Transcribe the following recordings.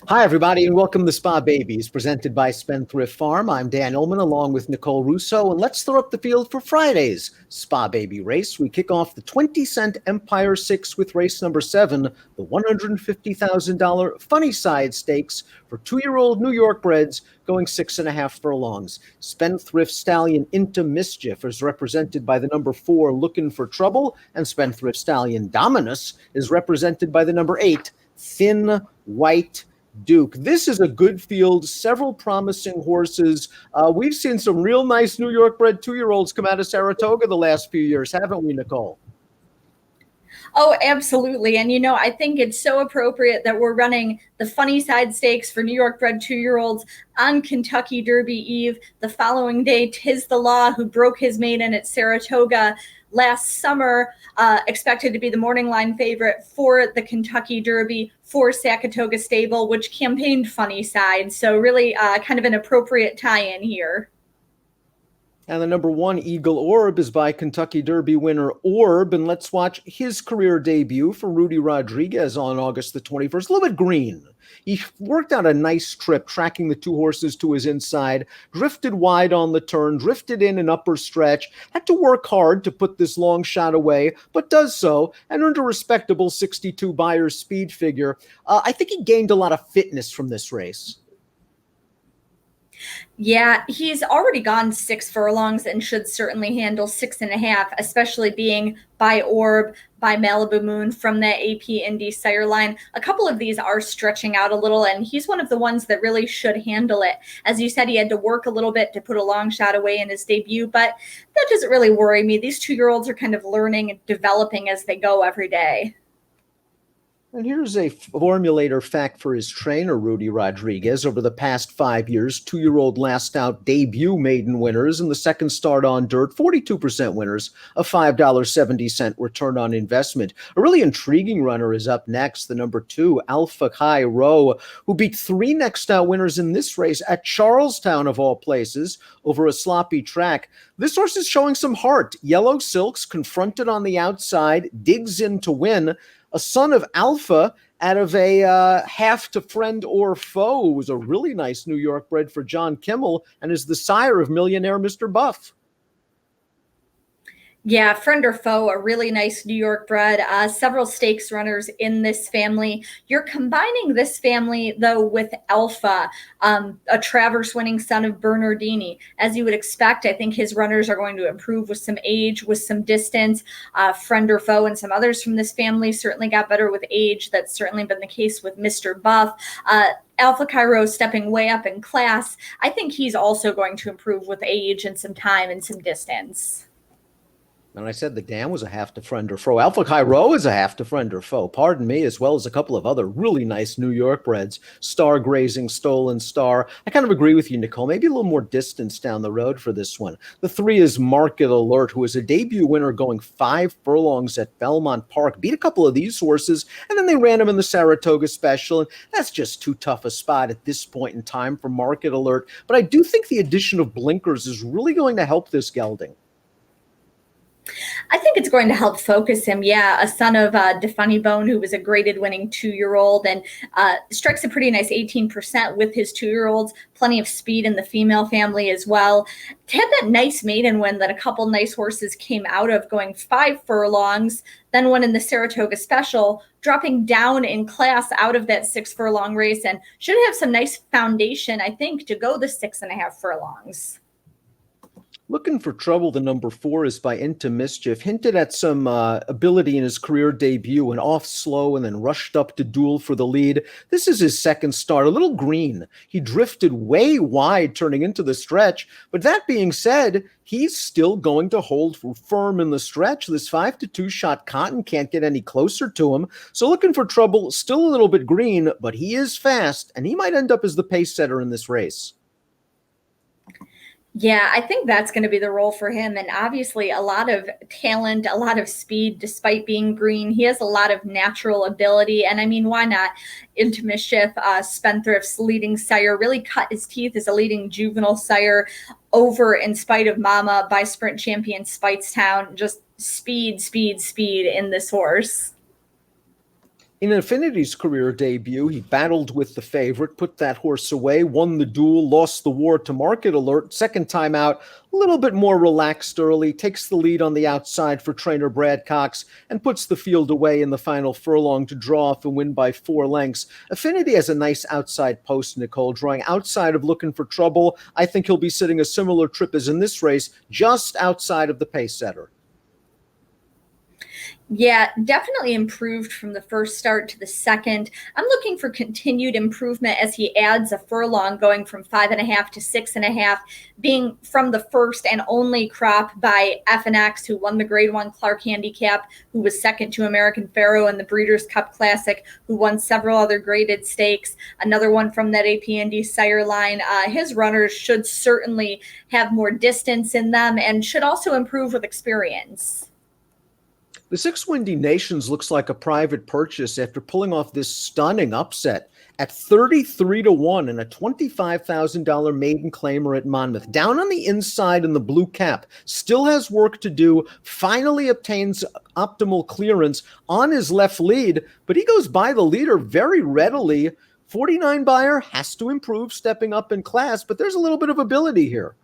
Hi, everybody, and welcome to Spa Babies, presented by Spendthrift Farm. I'm Dan Illman, along with Nicole Russo, and let's throw up the field for Friday's Spa Baby race. We kick off the 20-cent Empire 6 with race number 7, the $150,000 Funny Cide Stakes for 2-year-old New York breds going 6.5 furlongs. Spendthrift Stallion Into Mischief is represented by the number 4, Looking for Trouble, and Spendthrift Stallion Dominus is represented by the number 8, Thin White Duke. This is a good field, several promising horses. We've seen some real nice New York bred 2-year-olds come out of Saratoga the last few years, haven't we, Nicole? Oh, absolutely. And, I think it's so appropriate that we're running the Funny Cide Stakes for New York bred 2-year-olds on Kentucky Derby Eve. The following day, Tiz the Law, who broke his maiden at Saratoga last summer, expected to be the morning line favorite for the Kentucky Derby for Saratoga Stable, which campaigned Funny Cide. So really kind of an appropriate tie-in here. And the number 1, Eagle Orb, is by Kentucky Derby winner Orb. And let's watch his career debut for Rudy Rodriguez on August the 21st. A little bit green. He worked out a nice trip, tracking the 2 horses to his inside, drifted wide on the turn, drifted in an upper stretch, had to work hard to put this long shot away, but does so, and earned a respectable 62 Buyer's speed figure. I think he gained a lot of fitness from this race. Yeah, he's already gone 6 furlongs and should certainly handle 6.5, especially being by Orb, by Malibu Moon from that AP Indy sire line. A couple of these are stretching out a little, and he's one of the ones that really should handle it. As you said, he had to work a little bit to put a long shot away in his debut, but that doesn't really worry me. These 2-year-olds are kind of learning and developing as they go every day. And here's a formulator fact for his trainer, Rudy Rodriguez. Over the past 5 years, 2-year-old last out debut maiden winners and the second start on dirt, 42% winners, a $5.70 return on investment. A really intriguing runner is up next, the number 2, Alpha Chi Rho, who beat 3 next out winners in this race at Charlestown, of all places, over a sloppy track. This horse is showing some heart. Yellow Silks, confronted on the outside, digs in to win. A son of Alpha out of a half to friend or foe, who was a really nice New York bred for John Kimmel and is the sire of millionaire Mr. Buff. Yeah, friend or foe, a really nice New York bred, several stakes runners in this family. You're combining this family, though, with Alpha, a Travers winning son of Bernardini. As you would expect, I think his runners are going to improve with some age, with some distance. Friend or foe and some others from this family certainly got better with age. That's certainly been the case with Mr. Buff. Alpha Chi Rho stepping way up in class. I think he's also going to improve with age and some time and some distance. And I said the dam was a half to friend or foe. Alpha Chi Rho is a half to friend or foe, pardon me, as well as a couple of other really nice New York breds. Star Grazing, Stolen Star. I kind of agree with you, Nicole. Maybe a little more distance down the road for this one. The 3 is Market Alert, who is a debut winner going 5 furlongs at Belmont Park. Beat a couple of these horses, and then they ran him in the Saratoga Special, and that's just too tough a spot at this point in time for Market Alert. But I do think the addition of blinkers is really going to help this gelding. I think it's going to help focus him. Yeah, a son of Defunny Bone, who was a graded winning 2-year-old and strikes a pretty nice 18% with his 2-year-olds. Plenty of speed in the female family as well. Had that nice maiden win that a couple nice horses came out of, going 5 furlongs, then won in the Saratoga Special, dropping down in class out of that 6 furlong race, and should have some nice foundation, I think, to go the 6.5 furlongs. Looking for Trouble, the number 4, is by Into Mischief. Hinted at some ability in his career debut and off slow and then rushed up to duel for the lead. This is his second start, a little green. He drifted way wide turning into the stretch. But that being said, he's still going to hold firm in the stretch. This 5-2 shot Cotton can't get any closer to him. So Looking for Trouble, still a little bit green, but he is fast, and he might end up as the pace setter in this race. Yeah, I think that's going to be the role for him. And obviously a lot of talent, a lot of speed, despite being green. He has a lot of natural ability. And I mean, why not? Into Mischief, Spendthrift's leading sire, really cut his teeth as a leading juvenile sire over In Spite of Mama by sprint champion Speightstown. Just speed in this horse. In Affinity's career debut, he battled with the favorite, put that horse away, won the duel, lost the war to Market Alert. Second time out, a little bit more relaxed early, takes the lead on the outside for trainer Brad Cox, and puts the field away in the final furlong to draw off and win by 4 lengths. Affinity has a nice outside post, Nicole, drawing outside of Looking for Trouble. I think he'll be sitting a similar trip as in this race, just outside of the pace setter. Yeah, definitely improved from the first start to the second. I'm looking for continued improvement as he adds a furlong, going from 5.5 to 6.5, being from the first and only crop by FNX, who won the Grade 1 Clark Handicap, who was second to American Pharoah in the Breeders' Cup Classic, who won several other graded stakes. Another one from that APND sire line. His runners should certainly have more distance in them and should also improve with experience. The 6 Windy Nations looks like a private purchase after pulling off this stunning upset at 33-1 and a $25,000 maiden claimer at Monmouth. Down on the inside in the blue cap, still has work to do, finally obtains optimal clearance on his left lead, but he goes by the leader very readily. 49 buyer has to improve, stepping up in class, but there's a little bit of ability here.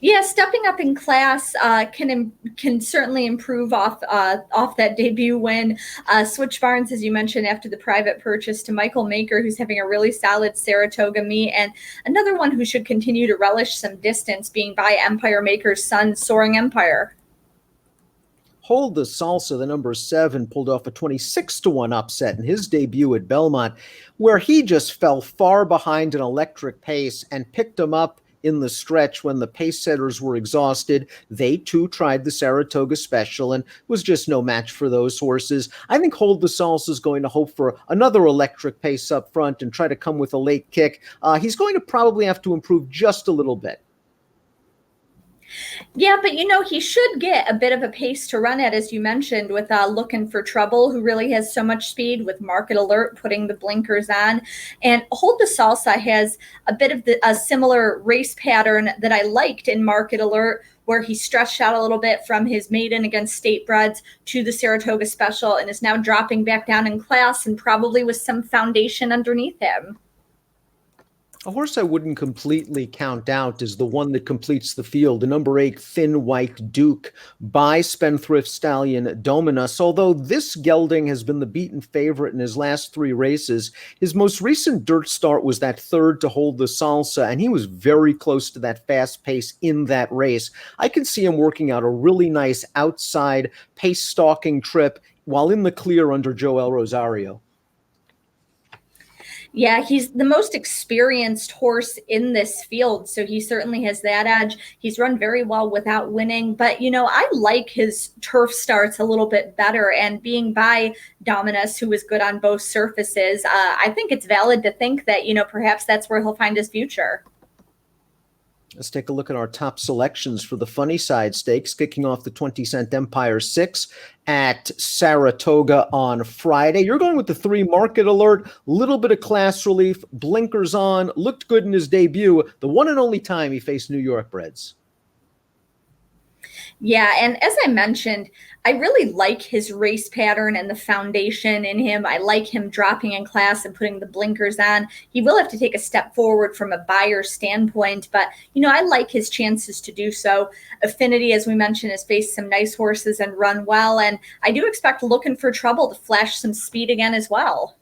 Yeah, stepping up in class can certainly improve off that debut win. Switch Barnes, as you mentioned, after the private purchase to Michael Maker, who's having a really solid Saratoga meet, and another one who should continue to relish some distance, being by Empire Maker's son, Soaring Empire. Hold the Salsa, the number 7, pulled off a 26-1 upset in his debut at Belmont, where he just fell far behind an electric pace and picked him up in the stretch when the pace setters were exhausted. They too tried the Saratoga special and was just no match for those horses. I think Hold the Salsa is going to hope for another electric pace up front and try to come with a late kick. He's going to probably have to improve just a little bit. Yeah, but he should get a bit of a pace to run at, as you mentioned, with Looking for Trouble, who really has so much speed, with Market Alert putting the blinkers on. And Hold the Salsa has a bit of a similar race pattern that I liked in Market Alert, where he stretched out a little bit from his maiden against Statebreds to the Saratoga special and is now dropping back down in class and probably with some foundation underneath him. A horse I wouldn't completely count out is the one that completes the field, the number 8 Thin White Duke by Spendthrift stallion Dominus. Although this gelding has been the beaten favorite in his last 3 races, his most recent dirt start was that third to Hold the Salsa, and he was very close to that fast pace in that race. I can see him working out a really nice outside pace stalking trip while in the clear under Joel Rosario. Yeah, he's the most experienced horse in this field, so he certainly has that edge. He's run very well without winning, but I like his turf starts a little bit better, and being by Dominus, who is good on both surfaces, I think it's valid to think that perhaps that's where he'll find his future. Let's take a look at our top selections for the Funny Side Stakes, kicking off the 20-cent Empire 6 at Saratoga on Friday. You're going with the 3 Market Alert, little bit of class relief, blinkers on, looked good in his debut, the one and only time he faced New York breds. Yeah, and as I mentioned, I really like his race pattern and the foundation in him. I like him dropping in class and putting the blinkers on. He will have to take a step forward from a buyer standpoint, but, I like his chances to do so. Affinity, as we mentioned, has faced some nice horses and run well, and I do expect Looking for Trouble to flash some speed again as well.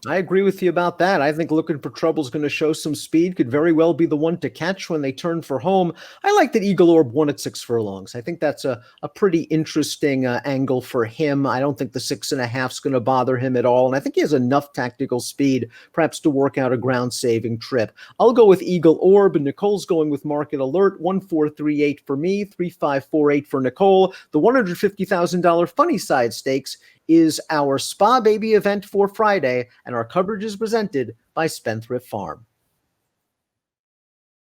I agree with you about that. I think Looking for Trouble is going to show some speed, could very well be the one to catch when they turn for home. I like that Eagle Orb won at 6 furlongs. I think that's a pretty interesting angle for him. I don't think the 6.5 is going to bother him at all. And I think he has enough tactical speed, perhaps to work out a ground-saving trip. I'll go with Eagle Orb, and Nicole's going with Market Alert. 1438 for me, 3548 for Nicole. The $150,000 Funny Side Stakes is our Spa Baby event for Friday, and our coverage is presented by Spendthrift Farm.